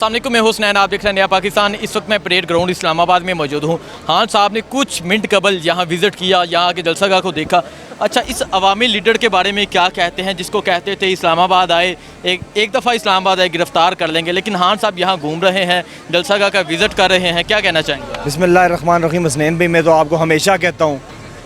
السلام علیکم، میں حسنین، آپ دیکھ رہے ہیں نیا پاکستان۔ اس وقت میں پریڈ گراؤنڈ اسلام آباد میں موجود ہوں۔ خان صاحب نے کچھ منٹ قبل یہاں وزٹ کیا، یہاں کے جلسہ گاہ کو دیکھا۔ اچھا، اس عوامی لیڈر کے بارے میں کیا کہتے ہیں جس کو کہتے تھے اسلام آباد آئے ایک دفعہ اسلام آباد آئے گرفتار کر لیں گے، لیکن خان صاحب یہاں گھوم رہے ہیں، جلسہ گاہ کا وزٹ کر رہے ہیں، کیا کہنا چاہیں گے؟ بسم اللہ الرحمن الرحیم۔ حسنین بھائی، میں تو آپ کو ہمیشہ کہتا ہوں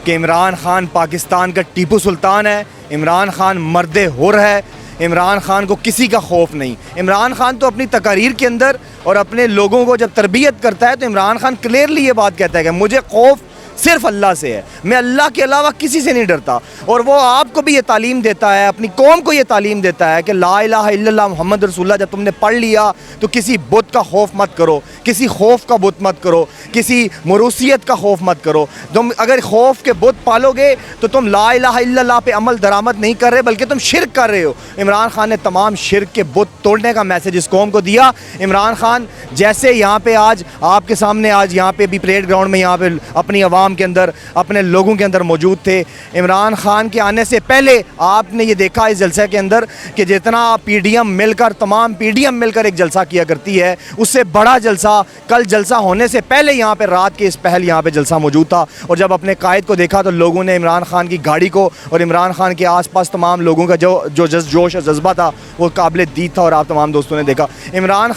کہ عمران خان پاکستان کا ٹیپو سلطان ہے، عمران خان مرد حر ہے، عمران خان کو کسی کا خوف نہیں۔ عمران خان تو اپنی تقاریر کے اندر اور اپنے لوگوں کو جب تربیت کرتا ہے تو عمران خان کلیئرلی یہ بات کہتا ہے کہ مجھے خوف صرف اللہ سے ہے، میں اللہ کے علاوہ کسی سے نہیں ڈرتا۔ اور وہ آپ کو بھی یہ تعلیم دیتا ہے، اپنی قوم کو یہ تعلیم دیتا ہے کہ لا الہ الا اللہ محمد رسول اللہ جب تم نے پڑھ لیا تو کسی بت کا خوف مت کرو، کسی خوف کا بت مت کرو، کسی موروثیت کا خوف مت کرو۔ تم اگر خوف کے بت پالو گے تو تم لا الہ الا اللہ پہ عمل درآمد نہیں کر رہے بلکہ تم شرک کر رہے ہو۔ عمران خان نے تمام شرک کے بت توڑنے کا میسج اس قوم کو دیا۔ عمران خان جیسے یہاں پہ آج آپ کے سامنے آج یہاں پہ بھی پریڈ گراؤنڈ میں یہاں پہ اپنی عوام کے اندر اپنے لوگوں کے اندر موجود تھے، عمران خان کے آنے سے پہلے آپ نے یہ دیکھا اس جلسے کے اندر کہ جتنا پی ڈی ایم مل کر تمام پی ڈی ایم مل کر ایک جلسہ کیا کرتی ہے، اس سے بڑا جلسہ کل جلسہ ہونے سے پہلے یہاں پہ رات کے اس پہل یہاں پہ جلسہ موجود تھا۔ اور جب اپنے قائد کو دیکھا تو لوگوں نے عمران خان کی گاڑی کو اور عمران خان کے آس پاس تمام لوگوں کا جو جوش اور جذبہ تھا وہ قابل دید تھا، اور آپ تمام دوستوں نے دیکھا۔ عمران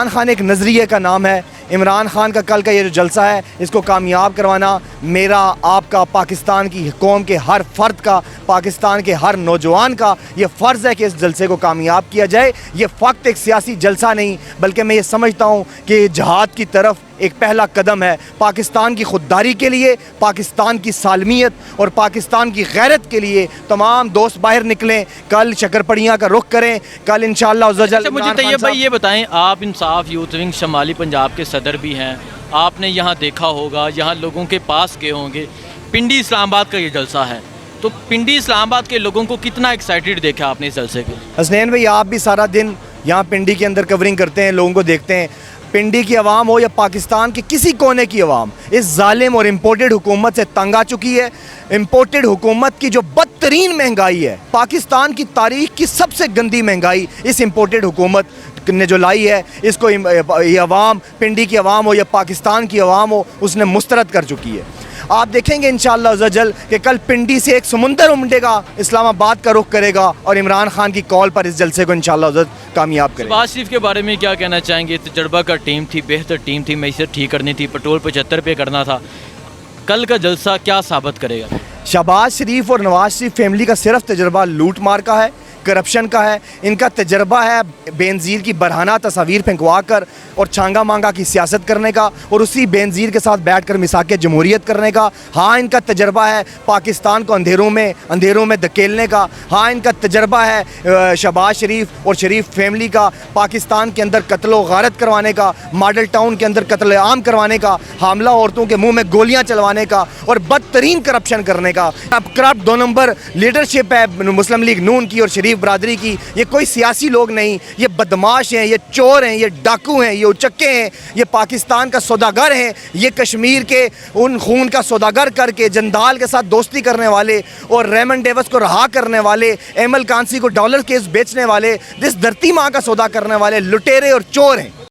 خان ایک نظریے کا نام ہے۔ عمران خان کا کل کا یہ جو جلسہ ہے اس کو کامیاب کروانا میرا، آپ کا، پاکستان کی قوم کے ہر فرد کا، پاکستان کے ہر نوجوان کا یہ فرض ہے کہ اس جلسے کو کامیاب کیا جائے۔ یہ فقط ایک سیاسی جلسہ نہیں بلکہ میں یہ سمجھتا ہوں کہ یہ جہاد کی طرف ایک پہلا قدم ہے۔ پاکستان کی خودداری کے لیے، پاکستان کی سالمیت اور پاکستان کی غیرت کے لیے تمام دوست باہر نکلیں، کل شکرپڑیاں کا رخ کریں، کل انشاءاللہ عزوجل۔ مجھے طیب بھائی یہ بتائیں، آپ انصاف یوتھ ونگ شمالی پنجاب کے صدر بھی ہیں، آپ نے یہاں دیکھا ہوگا، یہاں لوگوں کے پاس گئے ہوں گے، پنڈی اسلام آباد کا یہ جلسہ ہے، تو پنڈی اسلام آباد کے لوگوں کو کتنا ایکسائٹڈ دیکھا آپ نے اس جلسے کے؟ حسنین بھائی، آپ بھی سارا دن یہاں پنڈی کے اندر کورنگ کرتے ہیں، لوگوں کو دیکھتے ہیں۔ پنڈی کی عوام ہو یا پاکستان کے کسی کونے کی عوام اس ظالم اور امپورٹڈ حکومت سے تنگ آ چکی ہے۔ امپورٹڈ حکومت کی جو بدترین مہنگائی ہے، پاکستان کی تاریخ کی سب سے گندی مہنگائی اس امپورٹڈ حکومت نے جو لائی ہے، اس کو یہ عوام، پنڈی کی عوام ہو یا پاکستان کی عوام ہو، اس نے مسترد کر چکی ہے۔ آپ دیکھیں گے انشاءاللہ عزوجل کہ کل پنڈی سے ایک سمندر امٹے گا، اسلام آباد کا رخ کرے گا اور عمران خان کی کال پر اس جلسے کو انشاءاللہ عزوجل کامیاب کرے گا۔ شہباز شریف کے بارے میں کیا کہنا چاہیں گے؟ تجربہ کا ٹیم تھی، بہتر ٹیم تھی، معیشت ٹھیک کرنی تھی، پٹرول 75 پہ کرنا تھا، کل کا جلسہ کیا ثابت کرے گا؟ شہباز شریف اور نواز شریف فیملی کا صرف تجربہ لوٹ مار کا ہے، کرپشن کا ہے۔ ان کا تجربہ ہے بے نظیر کی برہنہ تصاویر پھنکوا کر اور چھانگا مانگا کی سیاست کرنے کا اور اسی بے نظیر کے ساتھ بیٹھ کر مساق جمہوریت کرنے کا۔ ہاں، ان کا تجربہ ہے پاکستان کو اندھیروں میں دھکیلنے کا۔ ہاں، ان کا تجربہ ہے شہباز شریف اور شریف فیملی کا پاکستان کے اندر قتل و غارت کروانے کا، ماڈل ٹاؤن کے اندر قتل عام کروانے کا، حاملہ عورتوں کے منہ میں گولیاں چلوانے کا اور بدترین کرپشن کرنے کا۔ اب کرپٹ 2 نمبر لیڈرشپ ہے مسلم لیگ نون کی اور شریف برادری کی۔ یہ کوئی سیاسی لوگ نہیں، یہ بدماش ہیں، یہ چور ہیں، یہ ڈاکو ہیں، یہ اچکے ہیں، یہ پاکستان کا سوداگر ہیں، یہ کشمیر کے ان خون کا سوداگر کر کے جندال کے ساتھ دوستی کرنے والے اور ریمنڈ ڈیوس کو رہا کرنے والے، ایمل کانسی کو ڈالر کیس بیچنے والے، جس دھرتی ماں کا سودا کرنے والے لٹیرے اور چور ہیں۔